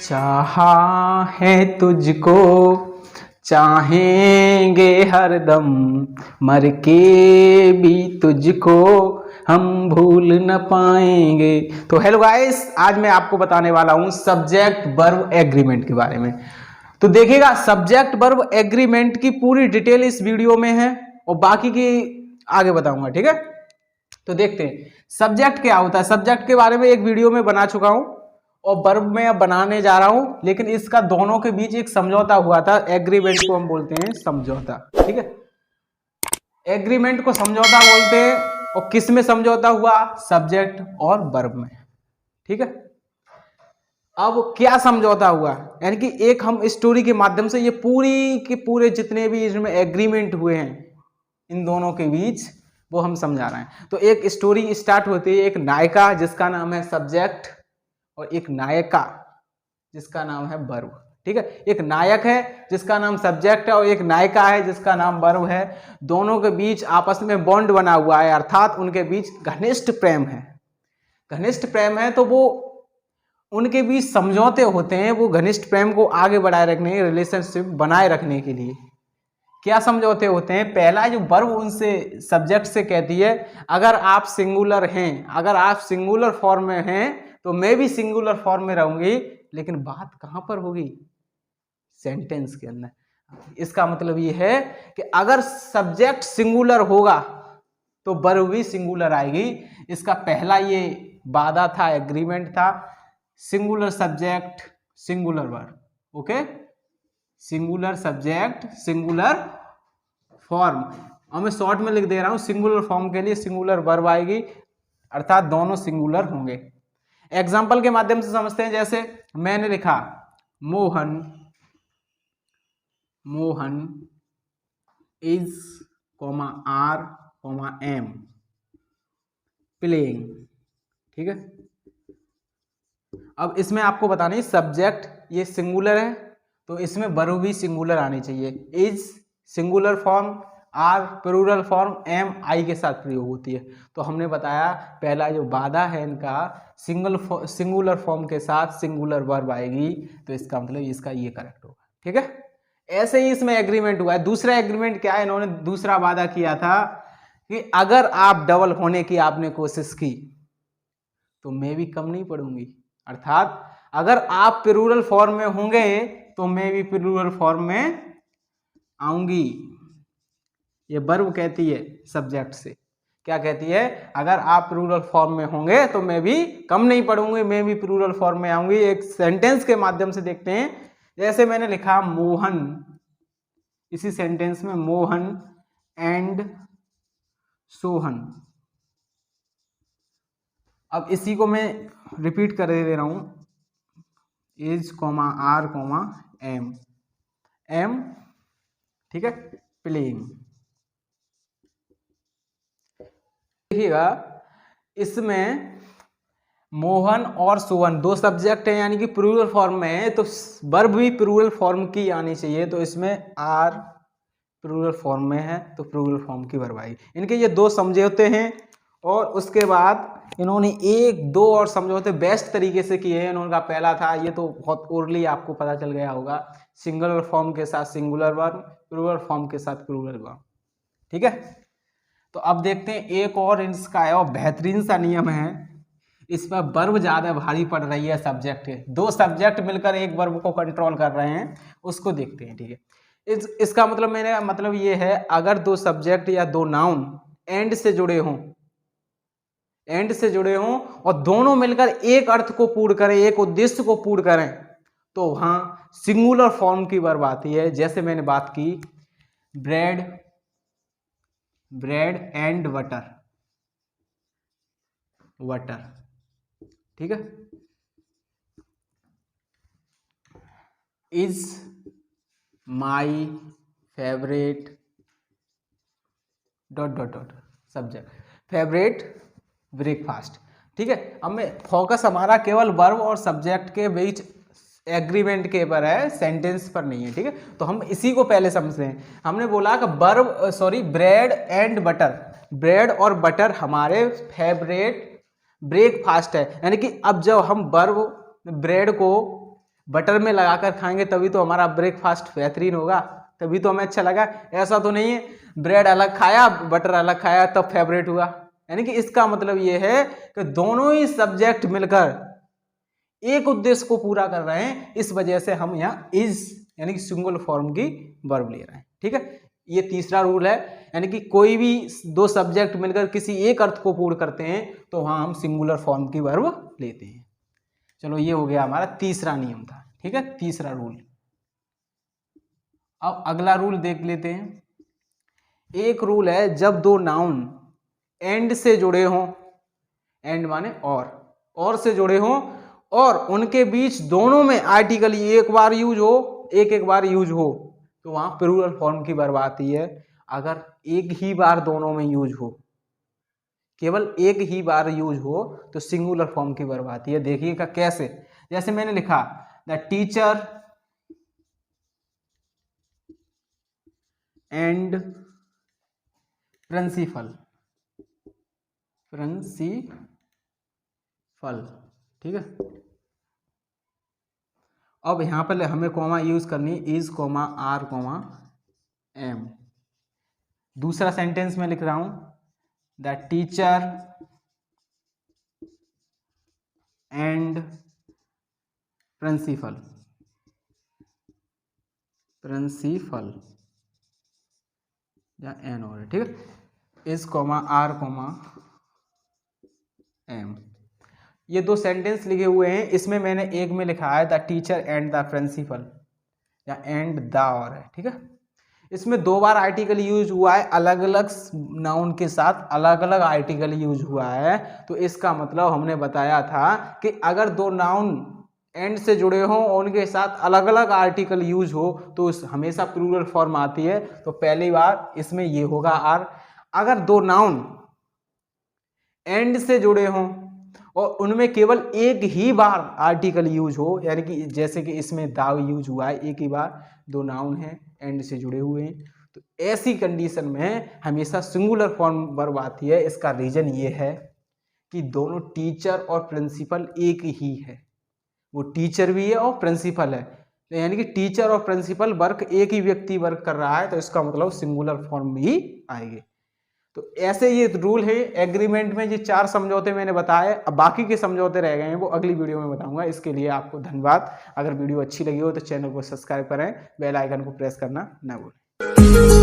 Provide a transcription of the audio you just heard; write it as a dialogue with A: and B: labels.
A: चाहा है तुझको चाहेंगे हरदम, मर के भी तुझको हम भूल न पाएंगे। तो हेलो गाइस, आज मैं आपको बताने वाला हूं सब्जेक्ट वर्ब एग्रीमेंट के बारे में। तो देखिएगा, सब्जेक्ट वर्ब एग्रीमेंट की पूरी डिटेल इस वीडियो में है और बाकी की आगे बताऊंगा, ठीक है। तो देखते हैं सब्जेक्ट क्या होता है। सब्जेक्ट के बारे में एक वीडियो में बना चुका हूं और वर्ब में अब बनाने जा रहा हूं, लेकिन इसका दोनों के बीच एक समझौता हुआ था। एग्रीमेंट को हम बोलते हैं समझौता, ठीक है। एग्रीमेंट को समझौता बोलते हैं। और किस में समझौता हुआ? सब्जेक्ट और वर्ब में, ठीक है। अब क्या समझौता हुआ, यानी कि एक हम स्टोरी के माध्यम से ये पूरी के पूरे जितने भी इसमें एग्रीमेंट हुए हैं इन दोनों के बीच वो हम समझा रहे हैं। तो एक स्टोरी स्टार्ट होती है, एक नायिका जिसका नाम है सब्जेक्ट और एक नायिका जिसका नाम है वर्ब, ठीक है। एक नायक है जिसका नाम सब्जेक्ट है और एक नायिका है जिसका नाम वर्ब है। दोनों के बीच आपस में बॉन्ड बना हुआ है, अर्थात उनके बीच घनिष्ठ प्रेम है। घनिष्ठ प्रेम है तो वो उनके बीच समझौते होते हैं, वो घनिष्ठ प्रेम को आगे बढ़ाए रखने, रिलेशनशिप बनाए रखने के लिए क्या समझौते होते हैं। पहला जो वर्ब उनसे सब्जेक्ट से कहती है, अगर आप सिंगुलर हैं, अगर आप सिंगुलर फॉर्म में हैं तो मैं भी सिंगुलर फॉर्म में रहूंगी, लेकिन बात कहां पर होगी? सेंटेंस के अंदर। इसका मतलब ये है कि अगर सब्जेक्ट सिंगुलर होगा तो वर्ब भी सिंगुलर आएगी। इसका पहला ये वादा था, एग्रीमेंट था, singular subject singular verb, okay. Singular subject singular form, और मैं शॉर्ट में लिख दे रहा हूं, सिंगुलर फॉर्म के लिए सिंगुलर वर्ब आएगी, अर्थात दोनों सिंगुलर होंगे। एग्जाम्पल के माध्यम से समझते हैं। जैसे मैंने लिखा Mohan, Mohan is R am playing, ठीक है। अब इसमें आपको बताना है सब्जेक्ट ये सिंगुलर है तो इसमें वर्ब भी सिंगुलर आनी चाहिए। Is singular form, are plural form, am I के साथ प्रयोग होती है। तो हमने बताया पहला जो वादा है इनका, सिंगुलर फॉर्म के साथ सिंगुलर वर्ब आएगी, तो इसका मतलब इसका ये करेक्ट होगा, ठीक है। ऐसे ही इसमें एग्रीमेंट हुआ है। दूसरा एग्रीमेंट क्या है, इन्होंने दूसरा वादा किया था कि अगर आप डबल होने की आपने कोशिश की तो मैं भी कम नहीं पड़ूंगी, अर्थात अगर आप प्लूरल फॉर्म में होंगे तो मैं भी प्लूरल फॉर्म में आऊंगी। ये वर्ब कहती है सब्जेक्ट से, क्या कहती है? अगर आप प्लूरल फॉर्म में होंगे तो मैं भी कम नहीं पड़ूंगी, मैं भी प्लूरल फॉर्म में आऊंगी। एक सेंटेंस के माध्यम से देखते हैं। जैसे मैंने लिखा मोहन, इसी सेंटेंस में मोहन एंड सोहन। अब इसी को मैं रिपीट कर दे रहा हूं, इज आर एम, एम, ठीक है, प्लेइंग। देखिएगा इसमें मोहन और सोहन दो सब्जेक्ट हैं, यानी कि प्लूरल फॉर्म में है, तो वर्ब भी प्लूरल फॉर्म की आनी चाहिए। तो इसमें आर प्लूरल फॉर्म में है तो प्लूरल फॉर्म की वर्ब आएगी। इनके ये दो समझौते हैं और उसके बाद इन्होंने एक दो और समझौते बेस्ट तरीके से किए हैं। इन्होंने पहला था, ये तो बहुत ओरली आपको पता चल गया होगा, सिंगुलर फॉर्म के साथ सिंगुलर वर्ब, प्लूरल फॉर्म के साथ प्लूरल वर्ब, ठीक है। तो अब देखते हैं एक और इसका है और बेहतरीन सा नियम है। इस पर वर्ब ज्यादा भारी पड़ रही है सब्जेक्ट के, दो सब्जेक्ट मिलकर एक वर्ब को कंट्रोल कर रहे हैं, उसको देखते हैं, ठीक है। इसका मतलब मेरा मतलब ये है, अगर दो सब्जेक्ट या दो नाउन एंड से जुड़े हों, एंड से जुड़े हों और दोनों मिलकर एक अर्थ को पूर्ण करें, एक उद्देश्य को पूर्ण करें, तो वहां सिंगुलर फॉर्म की वर्ब आती है। जैसे मैंने बात की bread, bread and water, water, ठीक है। Is my favourite dot dot dot subject, favourite breakfast, ठीक है। अब मैं फोकस हमारा केवल वर्ब और सब्जेक्ट के बीच एग्रीमेंट के पर है, सेंटेंस पर नहीं है, ठीक है। तो हम इसी को पहले समझते हैं। हमने बोला कि ब्रेड एंड बटर, ब्रेड और बटर हमारे फेवरेट ब्रेकफास्ट है, यानी कि अब जब हम वर्ब ब्रेड को बटर में लगाकर खाएंगे तभी तो हमारा ब्रेकफास्ट बेहतरीन होगा, तभी तो हमें अच्छा लगा। ऐसा तो नहीं है ब्रेड अलग खाया बटर अलग खाया तब फेवरेट हुआ। यानी कि इसका मतलब ये है कि दोनों ही सब्जेक्ट मिलकर एक उद्देश्य को पूरा कर रहे हैं, इस वजह से हम यहाँ इज यानी कि सिंगुलर फॉर्म की वर्ब ले रहे हैं। ठीक है, ये तीसरा रूल है। यानी कि कोई भी दो सब्जेक्ट मिलकर किसी एक अर्थ को पूर्ण करते हैं तो वहां हम सिंगुलर फॉर्म की वर्ब लेते हैं। चलो ये हो गया हमारा तीसरा नियम था। ठीक है, तीसरा रूल। अब अगला रूल देख लेते हैं। एक रूल है जब दो नाउन एंड से जुड़े हों, एंड माने और से जुड़े हों और उनके बीच दोनों में आर्टिकल एक बार यूज हो एक बार यूज हो तो वहां प्लूरल फॉर्म की वर्ब आती है। अगर एक ही बार दोनों में यूज हो, केवल एक ही बार यूज हो तो सिंगुलर फॉर्म की वर्ब आती है। देखिएगा कैसे, जैसे मैंने लिखा द टीचर एंड प्रिंसिपल, ठीक है। अब यहां पर हमें कॉमा यूज करनी is comma are comma am. दूसरा सेंटेंस में लिख रहा हूं द टीचर एंड प्रिंसिपल या एन और, ठीक है, is comma are comma am. ये दो सेंटेंस लिखे हुए हैं, इसमें मैंने एक में लिखा है the teacher and the principal या एंड द और है। ठीक है, इसमें दो बार आर्टिकल यूज हुआ है, अलग अलग नाउन के साथ अलग अलग आर्टिकल यूज हुआ है। तो इसका मतलब हमने बताया था कि अगर दो नाउन एंड से जुड़े हों और उनके साथ अलग अलग आर्टिकल यूज हो तो हमेशा प्लूरल फॉर्म आती है। तो पहली बार इसमें ये होगा आर। अगर दो नाउन एंड से जुड़े हों और उनमें केवल एक ही बार आर्टिकल यूज हो, यानी कि जैसे कि इसमें दाव यूज हुआ है, एक ही बार, दो नाउन हैं एंड से जुड़े हुए हैं, तो ऐसी कंडीशन में हमेशा सिंगुलर फॉर्म वर्ब आती है। इसका रीजन ये है कि दोनों टीचर और प्रिंसिपल एक ही है, वो टीचर भी है और प्रिंसिपल है, यानी कि टीचर और प्रिंसिपल वर्क एक ही व्यक्ति वर्क कर रहा है, तो इसका मतलब सिंगुलर फॉर्म भी आएगी। तो ऐसे ये रूल है एग्रीमेंट में। ये 4 समझौते मैंने बताए, अब बाकी के समझौते रह गए हैं वो अगली वीडियो में बताऊंगा। इसके लिए आपको धन्यवाद। अगर वीडियो अच्छी लगी हो तो चैनल को सब्सक्राइब करें, बेल आइकन को प्रेस करना ना भूलें।